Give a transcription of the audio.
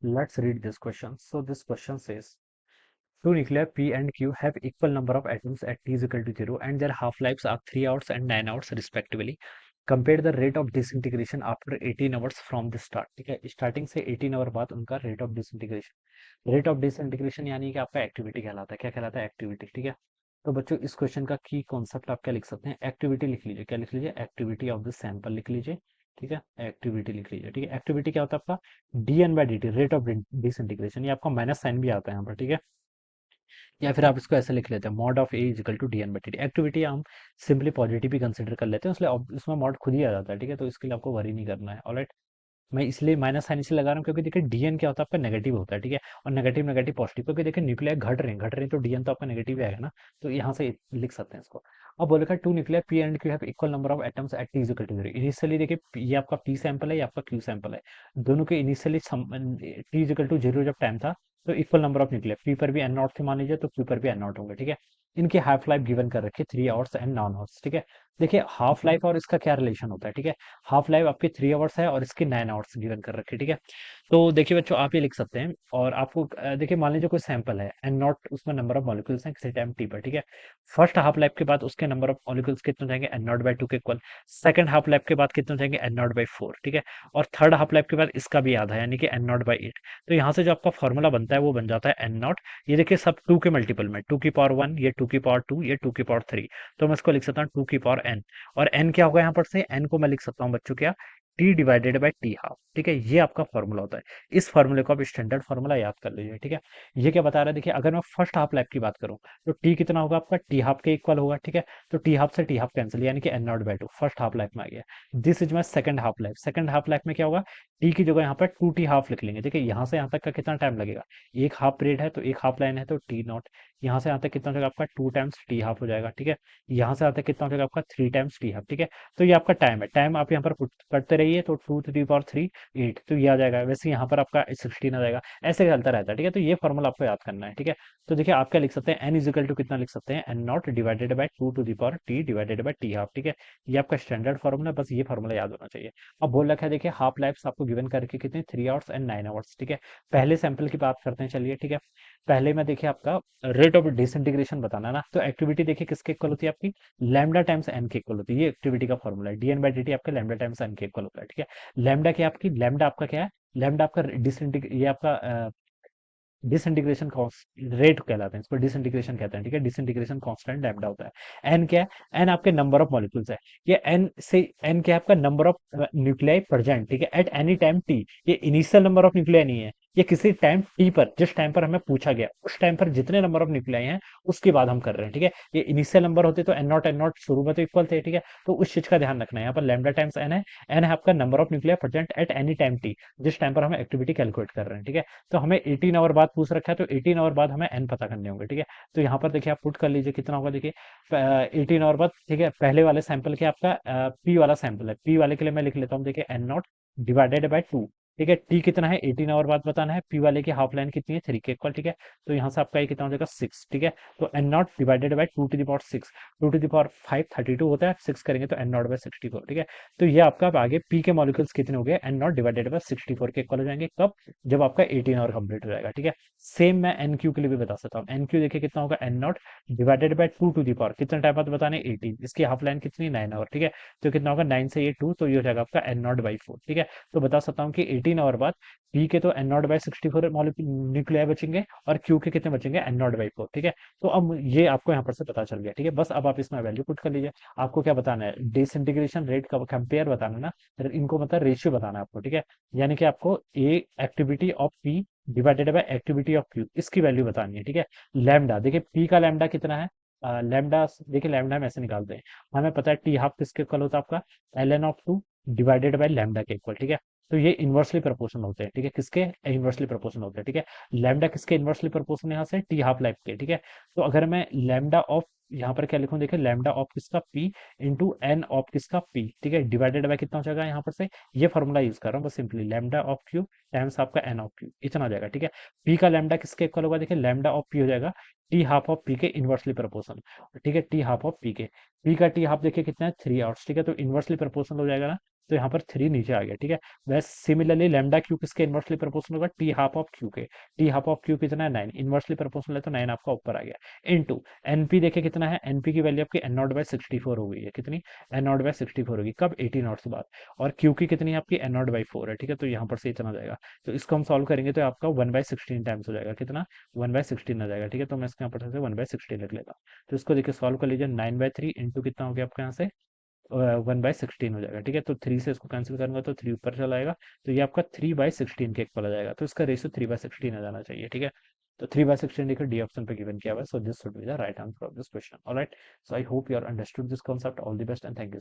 Let's read this question. So this question says, two nuclei P and Q have equal number of atoms at t is equal to 0 and their half-lives are 3 hours and 9 hours respectively. Compare the rate of disintegration after 18 hours from the start. ठीक है, starting से 18 our बाद उनका rate of disintegration. Rate of disintegration यानी कि आपका activity कहलाता है। क्या कहलाता है? एक्टिविटी। ठीक है, तो बच्चों इस क्वेश्चन का की कॉन्सेप्ट आप क्या लिख सकते हैं? एक्टिविटी लिख लीजिए। क्या लिख लीजिए? एक्टिविटी ऑफ द सैंपल लिख लीजिए। ठीक है, एक्टिविटी लिख लीजिए। ठीक है, एक्टिविटी क्या होता है आपका? dn/dt, rate of disintegration. ये आपका माइनस साइन भी आता है यहाँ पर। ठीक है, या फिर आप इसको ऐसे लिख लेते हैं, mod of A equal to dn/dt। Activity हम सिंपली पॉजिटिव भी कंसिडर कर लेते हैं, इसलिए इसमें मॉड खुद ही आ जाता है। ठीक है, तो इसके लिए आपको वरी नहीं करना है। ऑलराइट, मैं इसलिए माइनस साइन इसलिए लगा रहा हूँ क्योंकि देखिए डीएन क्या होता है आपका? नेगेटिव होता है। ठीक है, और नेगेटिव नेगेटिव पॉजिटिव, क्योंकि देखिए न्यूक्लियर घट रहे हैं तो डीएन तो आपका नेगेटिव ही आएगा ना। तो यहाँ से लिख सकते हैं इसको। अब बोलेगा two nuclear P and Q have equal number of atoms at T is equal to 0। Initially देखिए ये आपका पी सैंपल है, ये आपका क्यू सैंपल है। दोनों के initially T is equal to 0 जब टाइम था, तो equal number of nuclear P पर भी एन नॉट थे मान लीजिए, तो क्यू पर भी एन नॉट होंगे। ठीक है, इनकी हाफ लाइफ गिवन कर रखी है 3 आवर्स एंड 9 आवर्स। ठीक है, देखिए हाफ लाइफ और इसका क्या रिलेशन होता है? ठीक है, हाफ लाइफ आपकी 3 आवर्स है और इसकी 9 आवर्स गिवन कर रखी है। ठीक है, तो देखिए बच्चों आप ये लिख सकते हैं। और आपको देखिए मान लीजिए कोई सैंपल है एंड नॉट, उसमें नंबर ऑफ मॉलिक्यूल्स हैं किसी टाइम टी पर। ठीक है, फर्स्ट हाफ लाइफ के बाद उसके नंबर ऑफ मॉलिक्यूल्स कितने हो जाएंगे? एन नॉट बाई टू के इक्वल। सेकंड हाफ लाइफ के बाद कितने हो जाएंगे? N naught by four. ठीक है, और थर्ड हाफ लाइफ के बाद इसका भी आधा यानी कि एन नॉट बाई एट। तो यहाँ से जो आपका फॉर्मूला बनता है वो बन जाता है एन नॉट। ये देखिए सब टू के मल्टीपल में, टू की पावर वन, ये टू की पावर टू, ये टू की पावर थ्री। तो मैं इसको लिख सकता हूँ टू की पावर एन। और एन क्या होगा यहाँ पर से? एन को मैं लिख सकता हूँ बच्चों क्या? T divided by T half. ठीक है, ये आपका फॉर्मूला होता है। इस फॉर्मूले को आप स्टैंडर्ड फॉर्मूला याद कर लीजिए। ठीक है, ये क्या बता रहा है? देखिए अगर मैं फर्स्ट हाफ लाइफ की बात करूं तो टी कितना होगा आपका? टी हाफ के इक्वल होगा। ठीक है, तो टी हाफ से टी हाफ कैंसिल यानी कि N naught by two first half life में आ गया। This is my second half life. Second half life में क्या होगा? टी की जगह यहाँ पर टू टी हाफ लिख लेंगे। देखिए यहाँ से यहाँ तक का कितना टाइम लगेगा? एक हाफ पीरियड है तो एक हाफ लाइन है तो टी नॉट। यहाँ से यहाँ तक कितना हो जाएगा आपका? टू टाइम्स टी हाफ हो जाएगा। ठीक है, यहाँ से यहाँ तक कितना हो जाएगा आपका? Three times T half. ठीक है, तो ये आपका टाइम है। टाइम आप यहाँ पर पुट करते रहिए तो two to the power three eight, तो ये आ जाएगा। वैसे यहाँ पर आपका 16 आ जाएगा। ऐसे चलता रहता है। ठीक है, तो ये फॉर्मूला आपको याद करना है। ठीक है, तो देखिए आप क्या लिख सकते हैं? एन इजिकल टू कितना लिख सकते हैं? N naught divided by two to the power T divided by T half. ठीक है, ये आपका स्टैंडर्ड फॉर्मूला, बस ये फॉर्मूला याद होना चाहिए। अब बोल रखा है देखिए हाफ लाइफ आपको गिवन करके कितने? 3 आवर्स एंड 9 आवर्स। ठीक है, पहले सैंपल की बात करते हैं, चलिए। ठीक है, पहले में देखिए आपका रेट ऑफ डिसइंटीग्रेशन बताना है ना, तो एक्टिविटी देखिए किसके इक्वल होती है आपकी? लैम्डा टाइम्स एन के इक्वल होती है। ये एक्टिविटी का फॉर्मूला है। डीएन/dt आपका लैम्डा टाइम्स एन के इक्वल होता है। ठीक है, लैम्डा क्या आपकी? लैम्डा आपका क्या है? लैम्डा आपका ये आपका डिसइंटीग्रेशन रेट कहलाते हैं, इसको डिसइंटीग्रेशन कहते हैं। ठीक है, डिसइंटीग्रेशन कांस्टेंट लैम्डा होता है। एन क्या है? एन आपके नंबर ऑफ मॉलिक्यूल्स है। ये एन से एन क्या है आपका? Number of nuclei present. ठीक है, एट एनी टाइम टी। ये इनिशियल नंबर ऑफ न्यूक्लियाई नहीं है, ये किसी टाइम टी पर, जिस टाइम पर हमें पूछा गया उस टाइम पर जितने नंबर ऑफ न्यूक्लियाई हैं उसके बाद हम कर रहे हैं। ठीक है, ये इनिशियल नंबर होते तो एन नॉट शुरू में तो इक्वल थे। ठीक है, तो उस चीज का ध्यान रखना है। यहाँ पर लैम्डा टाइम्स एन है। एन है आपका number of nuclei present at any time T, जिस टाइम पर हम एक्टिविटी कैलकुलेट कर रहे हैं। ठीक है, तो हमें 18 आवर बाद पूछ रखा है तो 18 आवर बाद हमें एन पता करने होंगे। ठीक है, तो यहाँ पर देखिए आप पुट कर लीजिए कितना होगा। देखिए 18 आवर बाद। ठीक है, पहले वाले सैंपल के आपका पी वाला सैंपल है, पी वाले के लिए मैं लिख लेता हूँ। देखिए N naught divided by two. ठीक है, टी कितना है? 18 आवर बाद बताना है। पी वाले की हाफ लाइन कितनी है? थ्री के इक्वल। ठीक है, तो यहाँ से आपका ये कितना हो जाएगा? सिक्स। ठीक है, तो N naught divided by two to the power six, two to the power five 32 होता है, सिक्स करेंगे तो एन नॉट बाई 64। ठीक है, तो ये आपका अब आगे पी के मॉलिक्यूल्स कितने हो गए? एन नॉट डिवाइडेड बाई 64 के इक्वल हो जाएंगे। कब? जब आपका 18 आवर कंप्लीट हो जाएगा। ठीक है, सेम मैं एन क्यू के लिए भी बता सकता हूँ। एन क्यू देखिए कितना होगा? N naught divided by two to the power, कितना टाइम बाद बताने? 18। इसकी हाफ लाइन कितनी? 9 आवर। ठीक है, तो कितना होगा? 9 से ये 2, तो ये हो जाएगा आपका एन नॉट बाई फोर। ठीक है, तो बता सकता हूँ कि 18 आवर बाद पी के तो एन नॉट बाई 64 न्यूक्लियाई बचेंगे और क्यू के कितने बचेंगे? N naught by four. ठीक है, तो अब ये आपको यहाँ पर से पता चल गया। ठीक है, बस अब आप इसमें वैल्यू पुट कर लीजिए। आपको क्या बताना है? डिसइंटीग्रेशन रेट का कंपेयर बताना है ना, इनको मतलब रेशियो बताना है आपको। ठीक है, यानी कि आपको a activity of P divided by activity of Q, इसकी वैल्यू बतानी है। ठीक है, लैम्डा देखिए पी का लैम्डा कितना है? लैम्डा देखिए लैम्डा हम ऐसे निकालते हैं, हमें पता है टी हाफ किसके इक्वल होता है आपका? L N of two divided by lambda के इक्वल। ठीक है, तो ये इन्वर्सली प्रोपोर्शनल होते हैं। ठीक है, किसके? इन्वर्सली प्रोपोर्शनल होते हैं। ठीक है, लैम्डा किसके इन्वर्सली प्रोपोर्शनल? यहाँ से टी हाफ लाइफ के। ठीक है, तो अगर मैं लैम्डा ऑफ यहाँ पर क्या लिखूं? देखिए लैम्डा ऑफ किसका? पी इंटू एन ऑफ किसका? पी। ठीक है, डिवाइडेड बाय कितना हो जाएगा यहाँ पर से? ये फॉर्मूला यूज कर रहा हूँ बस, simply lambda of Q times आपका एन ऑफ क्यू, इतना हो जाएगा। ठीक है, पी का लैम्डा किसके इक्वल होगा? देखिए लैम्डा ऑफ पी हो जाएगा टी हाफ ऑफ पी के इनवर्सली प्रोपोर्शनल। ठीक है, टी हाफ ऑफ पी के, पी का टी हाफ देखिए कितना है? 3 आवर्स। ठीक है, तो इनवर्सली प्रोपोर्शनल हो जाएगा ना, तो यहाँ पर 3 नीचे आ गया, ठीक है। वैसे सिमिलरली लैम्डा क्यू किसके इनवर्सली प्रोपोर्शनल होगा, टी हाफ ऑफ क्यू के। टी हाफ ऑफ क्यू कितना है 9, इनवर्सली प्रोपोर्शनल है तो 9 आपका ऊपर आ गया। इनटू एनपी देखे कितना है, एनपी की वैल्यू आपकी एन नॉट बाय 64 हो गई है, कितनी, एन नॉट बाय 64 होगी कब, 80 नॉट से बाद। और क्यू की कितनी है आपकी, एन नॉट बाई 4 है, ठीक है। तो यहाँ पर से इतना जाएगा, तो इसको हम सॉल्व करेंगे तो आपका 1/16 टाइम्स हो जाएगा, कितना, 1/16 आ जाएगा, ठीक है। तो मैं इसके यहाँ पर से 1/16 लिख लेता हूँ। तो इसको देखिए सॉल्व कर लीजिए, 9/3 इंटू कितना हो गया आपका यहाँ से 1/16 हो जाएगा, ठीक है। तो 3 से इसको कैंसिल करूंगा तो 3 ऊपर चला आएगा, तो ये आपका 3/16 के इक्वल आ जाएगा। तो इसका रेशियो 3/16 आ जाना चाहिए, ठीक है। तो 3/16 देखिए डी ऑप्शन पे गिवन किया हुआ है, so this should be the right answer of this question. Alright, so I hope you are understood this concept. All the best and thank you.